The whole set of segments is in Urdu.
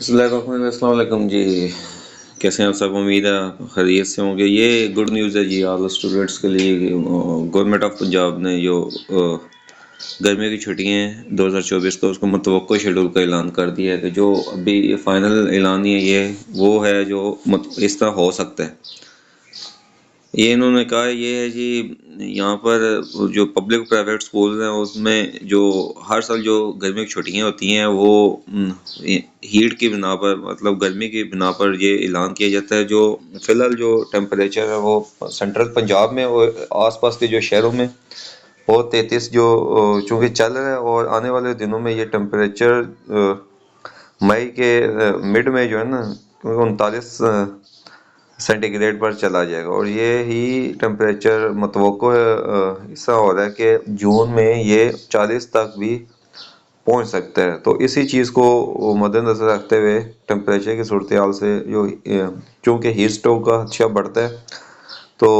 السلام علیکم جی، کیسے ہیں آپ سب؟ امید ہے خیریت سے ہوں گے۔ یہ گڈ نیوز ہے جی آل اسٹوڈنٹس کے لیے۔ گورنمنٹ آف پنجاب نے جو گرمیوں کی چھٹیاں ہیں 2024 کو، اس کو متوقع شیڈول کا اعلان کر دیا ہے کہ جو ابھی فائنل اعلان نہیں ہے، یہ وہ ہے جو اس طرح ہو سکتا ہے۔ یہ انہوں نے کہا یہ ہے جی، یہاں پر جو پبلک پرائیویٹ سکولز ہیں اس میں جو ہر سال جو گرمی کی چھٹیاں ہوتی ہیں وہ ہیٹ کی بنا پر، مطلب گرمی کی بنا پر یہ اعلان کیا جاتا ہے۔ جو فی الحال جو ٹیمپریچر ہے وہ سینٹرل پنجاب میں اور آس پاس کے جو شہروں میں وہ 33 جو چونکہ چل رہا ہے، اور آنے والے دنوں میں یہ ٹیمپریچر مئی کے مڈ میں جو ہے نا 39 سینٹی گریڈ پر چلا جائے گا، اور یہ ہی ٹیمپریچر متوقع ایسا ہو رہا ہے کہ جون میں یہ 40 تک بھی پہنچ سکتا ہے۔ تو اسی چیز کو مد نظر رکھتے ہوئے ٹیمپریچر کی صورتحال سے جو چونکہ ہیٹ اسٹروک کا خدشہ بڑھتا ہے، تو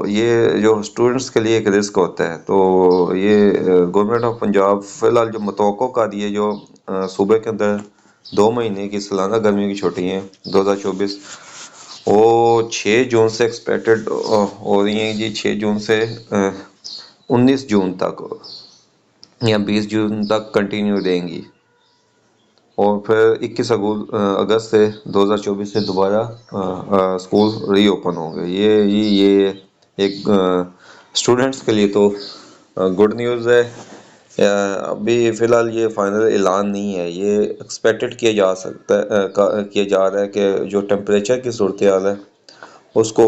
یہ جو اسٹوڈنٹس کے لیے ایک رسک ہوتا ہے۔ تو یہ گورنمنٹ آف پنجاب فی الحال جو متوقع کر رہی ہے، جو صوبے کے اندر 2 مہینے کی سالانہ گرمی کی چھٹی ہیں 2024، وہ 6 جون سے ایکسپیکٹڈ ہو رہی ہیں جی۔ 6 جون سے 19 جون تک یا 20 جون تک کنٹینیو رہیں گی، اور پھر 21 اگست سے 2024 سے دوبارہ اسکول ری اوپن ہوں گے۔ یہ ایک اسٹوڈنٹس کے لیے تو گڈ نیوز ہے۔ ابھی فی الحال یہ فائنل اعلان نہیں ہے، یہ ایکسپیکٹڈ کیا جا رہا ہے کہ جو ٹیمپریچر کی صورتحال ہے اس کو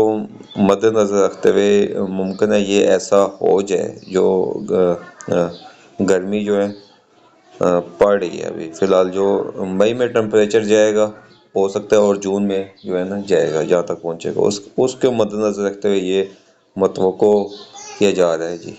مد نظر رکھتے ہوئے ممکن ہے یہ ایسا ہو جائے۔ جو گرمی جو ہے پڑ رہی ہے ابھی فی الحال، جو مئی میں ٹیمپریچر جائے گا ہو سکتا ہے، اور جون میں جو ہے نا جائے گا، جہاں تک پہنچے گا، اس کے مد نظر رکھتے ہوئے یہ متوقع کیا جا رہا ہے جی۔